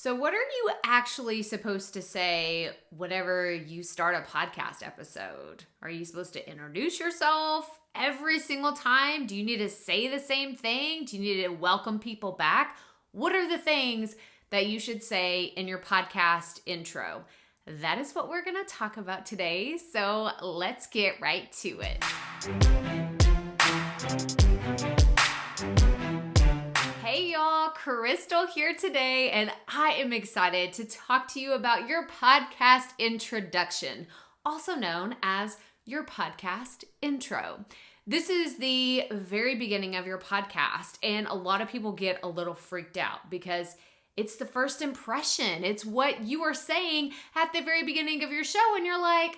So what are you actually supposed to say whenever you start a podcast episode? Are you supposed to introduce yourself every single time? Do you need to say the same thing? Do you need to welcome people back? What are the things that you should say in your podcast intro? That is what we're going to talk about today. So let's get right to it. Hey y'all, Crystal here today, and I am excited to talk to you about your podcast introduction, also known as your podcast intro. This is the very beginning of your podcast, and a lot of people get a little freaked out because it's the first impression. It's what you are saying at the very beginning of your show, and you're like,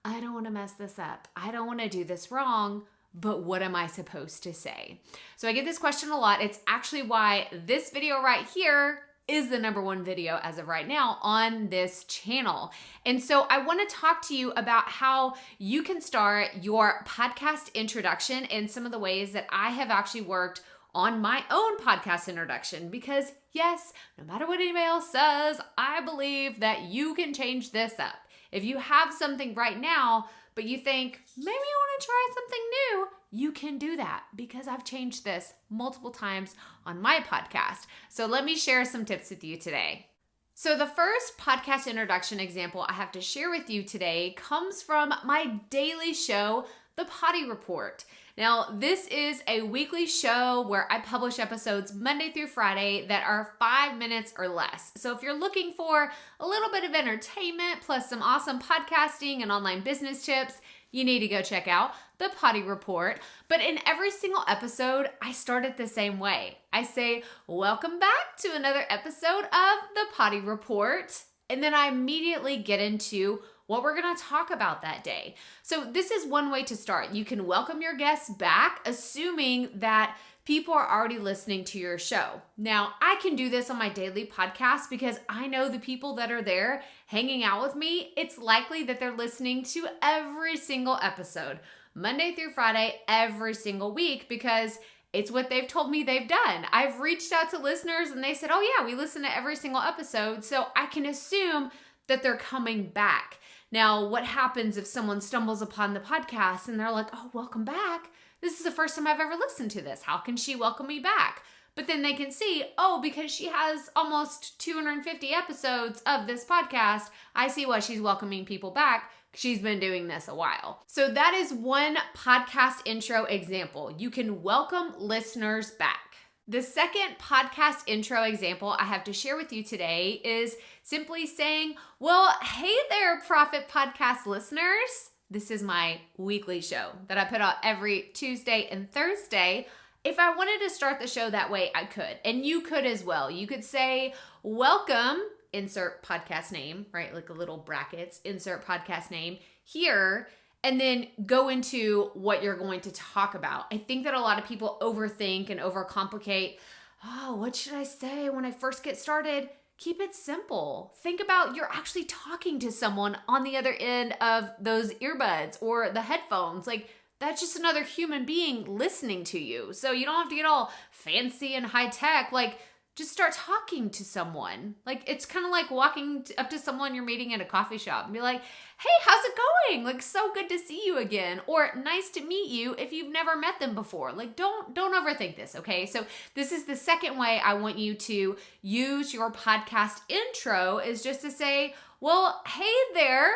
I don't want to mess this up. I don't want to do this wrong. But what am I supposed to say? So I get this question a lot. It's actually why this video right here is the #1 video as of right now on this channel. And so I want to talk to you about how you can start your podcast introduction and some of the ways that I have actually worked on my own podcast introduction. Because yes, no matter what anybody else says, I believe that you can change this up. If you have something right now, but you think, maybe I want to try something new, you can do that because I've changed this multiple times on my podcast. So let me share some tips with you today. So the first podcast introduction example I have to share with you today comes from my daily show, the Potty Report. Now, this is a weekly show where I publish episodes Monday through Friday that are 5 minutes or less. So if you're looking for a little bit of entertainment plus some awesome podcasting and online business tips, you need to go check out the Potty Report. But in every single episode, I start it the same way. I say, welcome back to another episode of the Potty Report. And then I immediately get into what we're going to talk about that day. So this is one way to start. You can welcome your guests back, assuming that people are already listening to your show. Now, I can do this on my daily podcast because I know the people that are there hanging out with me, it's likely that they're listening to every single episode, Monday through Friday, every single week, because it's what they've told me they've done. I've reached out to listeners and they said, oh yeah, we listen to every single episode. So I can assume that they're coming back. Now, what happens if someone stumbles upon the podcast and they're like, oh, welcome back. This is the first time I've ever listened to this. How can she welcome me back? But then they can see, oh, because she has almost 250 episodes of this podcast, I see why she's welcoming people back. She's been doing this a while. So that is one podcast intro example. You can welcome listeners back. The second podcast intro example I have to share with you today is simply saying, well, hey there, Proffitt Podcast listeners. This is my weekly show that I put out every Tuesday and Thursday. If I wanted to start the show that way, I could. And you could as well. You could say, welcome, insert podcast name, right? Like a little brackets, insert podcast name here. And then go into what you're going to talk about. I think that a lot of people overthink and overcomplicate. Oh, what should I say when I first get started? Keep it simple. Think about you're actually talking to someone on the other end of those earbuds or the headphones. Like, that's just another human being listening to you. So you don't have to get all fancy and high tech. Like, just start talking to someone. Like, it's kind of like walking up to someone you're meeting at a coffee shop and be like, hey, how's it going? Like, so good to see you again. Or nice to meet you if you've never met them before. Like, don't overthink this, okay? So this is the second way I want you to use your podcast intro is just to say, well, hey there,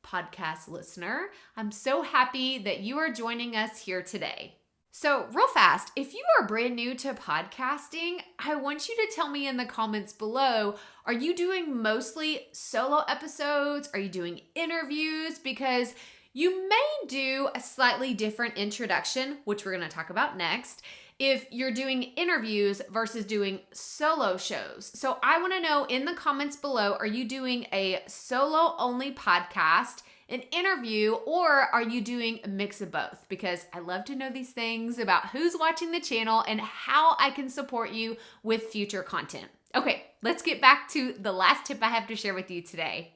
podcast listener. I'm so happy that you are joining us here today. So real fast, if you are brand new to podcasting, I want you to tell me in the comments below, are you doing mostly solo episodes? Are you doing interviews? Because you may do a slightly different introduction, which we're going to talk about next, if you're doing interviews versus doing solo shows. So I want to know in the comments below, are you doing a solo only podcast, an interview, or are you doing a mix of both? Because I love to know these things about who's watching the channel and how I can support you with future content. Okay, let's get back to the last tip I have to share with you today.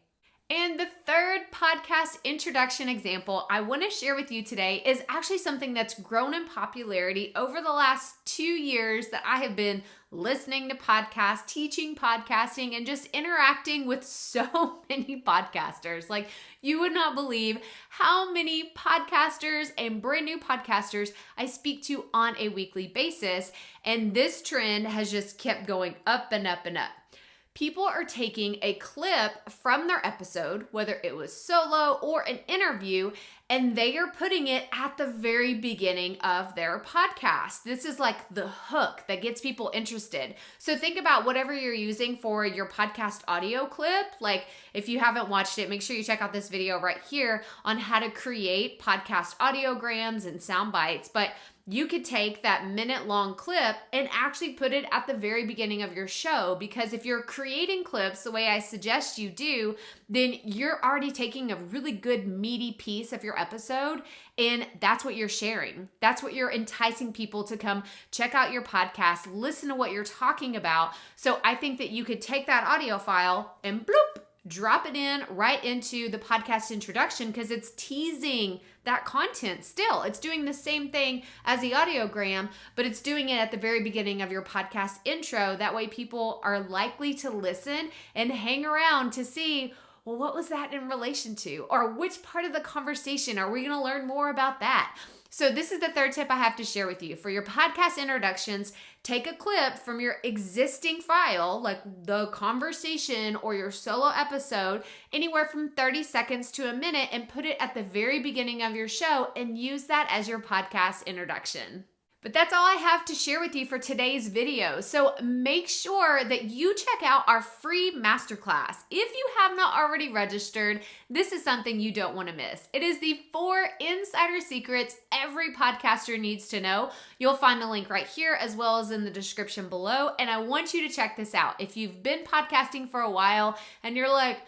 And the third podcast introduction example I want to share with you today is actually something that's grown in popularity over the last 2 years that I have been listening to podcasts, teaching podcasting, and just interacting with so many podcasters. Like, you would not believe how many podcasters and brand new podcasters I speak to on a weekly basis. And this trend has just kept going up and up and up. People are taking a clip from their episode, whether it was solo or an interview, and they are putting it at the very beginning of their podcast. This is like the hook that gets people interested. So think about whatever you're using for your podcast audio clip. Like, if you haven't watched it, make sure you check out this video right here on how to create podcast audiograms and sound bites. But you could take that minute-long clip and actually put it at the very beginning of your show, because if you're creating clips the way I suggest you do, then you're already taking a really good meaty piece of your episode, and that's what you're sharing. That's what you're enticing people to come check out your podcast, listen to what you're talking about. So I think that you could take that audio file and bloop, drop it in right into the podcast introduction, because it's teasing that content still. It's doing the same thing as the audiogram, but it's doing it at the very beginning of your podcast intro. That way people are likely to listen and hang around to see, well, what was that in relation to? Or which part of the conversation are we going to learn more about that? So this is the third tip I have to share with you. For your podcast introductions, take a clip from your existing file, like the conversation or your solo episode, anywhere from 30 seconds to a minute, and put it at the very beginning of your show and use that as your podcast introduction. But that's all I have to share with you for today's video. So make sure that you check out our free masterclass. If you have not already registered, this is something you don't want to miss. It is the 4 insider secrets every podcaster needs to know. You'll find the link right here as well as in the description below. And I want you to check this out. If you've been podcasting for a while and you're like,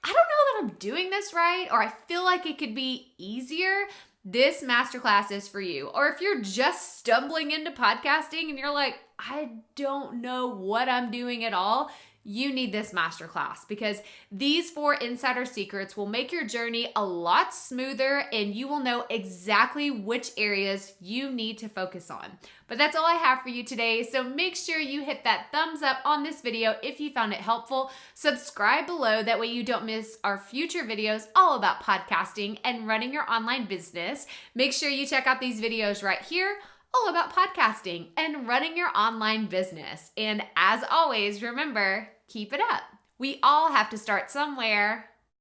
I don't know that I'm doing this right, or I feel like it could be easier, this masterclass is for you. Or if you're just stumbling into podcasting and you're like, I don't know what I'm doing at all, you need this masterclass, because these 4 insider secrets will make your journey a lot smoother and you will know exactly which areas you need to focus on. But that's all I have for you today. So make sure you hit that thumbs up on this video if you found it helpful. Subscribe below. That way you don't miss our future videos all about podcasting and running your online business. Make sure you check out these videos right here, all about podcasting and running your online business. And as always, remember, keep it up. We all have to start somewhere.